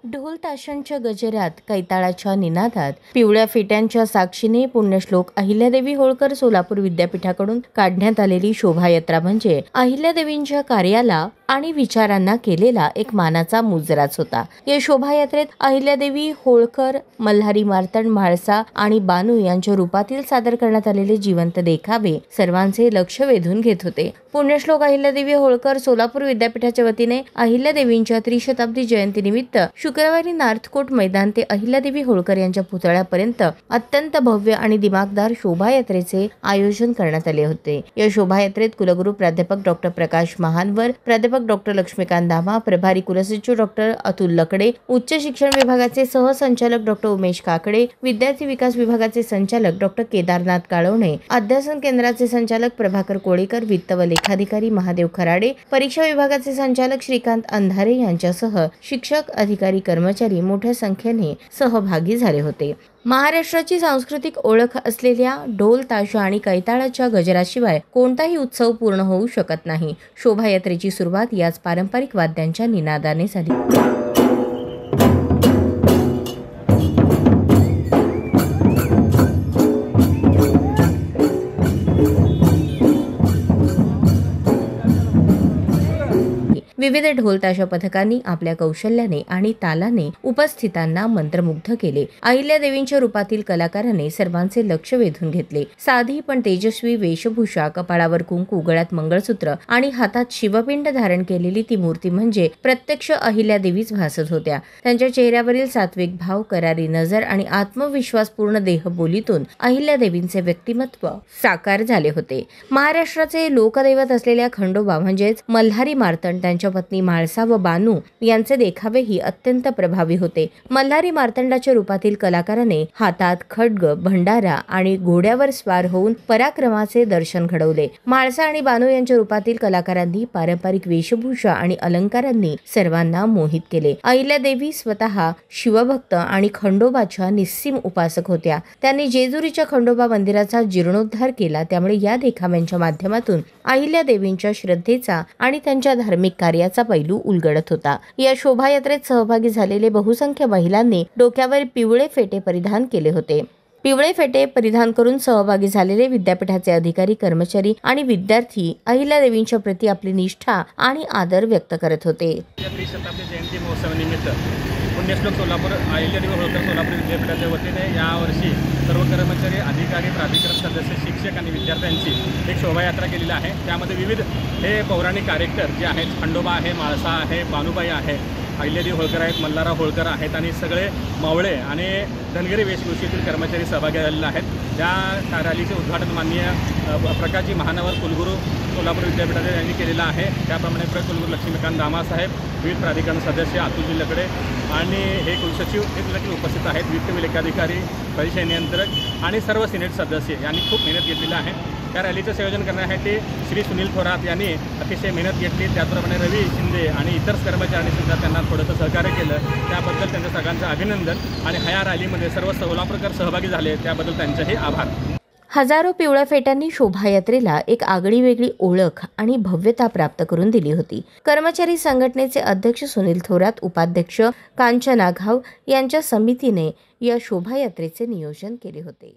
ढोल ताशांच्या गजरात, कैताळाच्या निनादात, पिवळ्या फेट्यांच्या साक्षीने पुण्यश्लोक अहिल्यादेवी होळकर सोलापूर विद्यापीठाकडून काढण्यात आलेली शोभायात्रा म्हणजे अहिल्यादेवींच्या कार्याला आणि विचारांना केलेला एक मानाचा मुजराच होता। या शोभायात्रेत अहिल्यादेवी होळकर, मल्हारी मार्तंड, म्हाळसा आणि बानू यांच्या रूपातील सादर करण्यात आलेले जिवंत देखावे सर्वांचे लक्ष वेधून घेत होते। पुण्यश्लोक अहिल्यादेवी होळकर सोलापूर विद्यापीठाच्या वतीने अहिल्यादेवींच्या त्रिशताब्दी जयंतीनिमित्त शुक्रवारी नार्थकोट मैदान ते अहिल्यादेवी होळकर यांच्या पुतळ्यापर्यंत अत्यंत भव्य आणि दिमागदार शोभायात्रेचे आयोजन करण्यात आले होते। या शोभायात्रेत कुलगुरू प्राध्यापक डॉक्टर प्रकाश महानवर, प्राध्यापक डॉक्टर लक्ष्मीकांत दामा, प्रभारी कुलसचिव डॉक्टर अतुल लकडे, उच्च शिक्षण विभागाचे सहसंचालक डॉक्टर उमेश काकडे, विद्यार्थी विकास विभागाचे संचालक डॉक्टर केदारनाथ काळवणे, अध्यासन केंद्राचे संचालक प्रभाकर कोळेकर, वित्त व लेखाधिकारी महादेव खराडे, परीक्षा विभागाचे संचालक श्रीकांत अंधारे यांच्यासह शिक्षक, अधिकारी, कर्मचारी मोठ्या संख्येने सहभागी झाले होते। महाराष्ट्राची सांस्कृतिक ओळख असलेल्या ढोल ताशा आणि कैताळाच्या गजराशिवाय कोणताही उत्सव पूर्ण होऊ शकत नाही। शोभायात्रेची सुरुवात याच पारंपरिक वाद्यांच्या निनादाने झाली। विविध ढोल ताशा पथकांनी आपल्या कौशल्याने आणि तालाने उपस्थितांना मंत्रमुग्ध केले। अहिल्यादेवींच्या रूपातील कलाकारांनी सर्वांचे लक्ष वेधून घेतले। साधी पण तेजस्वी वेशभूषा, कपाळावर कुंकू, गळ्यात मंगळसूत्र आणि हातात शिवपिंड धारण केलेली ती मूर्ती म्हणजे प्रत्यक्ष अहिल्यादेवीच भासत होत्या। त्यांच्या चेहऱ्यावरील सात्विक भाव, करारी नजर आणि आत्मविश्वासपूर्ण देहबोलीतून अहिल्यादेवींचे व्यक्तिमत्व साकार झाले होते। महाराष्ट्राचे लोकदैवत असलेल्या खंडोबा म्हणजेच मल्हारी मार्तंड, त्यांच्या पत्नी म्हाळसा व बानू यांचे देखावेही अत्यंत प्रभावी होते। मल्हारी मार्तंडाच्या रूपातील कलाकाराने हातात खड्ग, भंडारा आणि घोड्यावर स्वार होऊन पराक्रमाचे दर्शन घडवले। म्हाळसा आणि बानू यांच्या रूपातील कलाकारांनी पारंपरिक वेशभूषा आणि अलंकारांनी सर्वांना मोहित केले। अहिल्यादेवी स्वतः शिवभक्त आणि खंडोबाच्या निस्सीम उपासक होत्या। त्यांनी जेजुरीच्या खंडोबा मंदिराचा जीर्णोद्धार केला, त्यामुळे या देखाव्यांच्या माध्यमातून अहिल्यादेवींच्या श्रद्धेचा आणि त्यांच्या धार्मिक कार्याचा पैलू उलगडत होता। या शोभायात्रेत सहभागी झालेले बहुसंख्य महिलांनी डोक्यावर पिवळे फेटे परिधान केले होते। पिवळे फेटे परिधान करून सहभागी झालेले विद्यापीठाचे अधिकारी, कर्मचारी आणि विद्यार्थी अहिल्यादेवींच्या प्रती आपली निष्ठा आणि आदर व्यक्त करत होते। त्रिशताब्दी जयंती महोत्सवानिमित्त पुण्यश्लोक सोलापूर अहिल्यादेवी होळकर सोलापूर विद्यापीठाच्या वतीने यावर्षी सर्व कर्मचारी, अधिकारी, प्राधिकरण सदस्य, शिक्षक आणि विद्यार्थ्यांची एक शोभायात्रा केलेली आहे। त्यामध्ये विविध हे पौराणिक कॅरेक्टर जे आहेत, खंडोबा आहे, म्हाळसा आहे, बानुबाई आहे, अहिल्यादेवी होळकर आहेत, मल्हारा होळकर आहेत आणि सगळे मावळे आणि धनगरी वेशभूषेतील कर्मचारी सहभागी झालेले आहेत। त्या रॅलीचे उद्घाटन माननीय प्रकाशजी महानवर, कुलगुरू सोलापूर विद्यापीठाचे यांनी केलेलं आहे। त्याप्रमाणे कुलगुरू लक्ष्मीकांत दामा साहेब, विविध प्राधिकरण सदस्य अतुल लकडे आणि हे कुलसचिव हे देखील उपस्थित आहेत। वित्त व लेखाधिकारी, परीक्षा नियंत्रक आणि सर्व सिनेट सदस्य यांनी खूप मेहनत घेतलेली आहे। त्या रॅलीचं संयोजन करण्यासाठी श्री सुनील थोरात यांनी अतिशय मेहनत घेतली। त्याचप्रमाणे रवी शिंदे आणि इतर कर्मचाऱ्यांनी सुद्धा त्यांना थोडंसं सहकार्य केलं, त्याबद्दल त्यांच्या सगळ्यांचं अभिनंदन। आणि ह्या रॅलीमध्ये सर्व सोलापूरकर सहभागी झाले, त्याबद्दल त्यांचेही आभार। हजारो पिवळ्या फेट्यांनी शोभायात्रेला एक आगळीवेगळी ओळख आणि भव्यता प्राप्त करून दिली होती। कर्मचारी संघटनेचे अध्यक्ष सुनील थोरात, उपाध्यक्ष कांचना घाव यांच्या समितीने या शोभायात्रेचे नियोजन केले होते।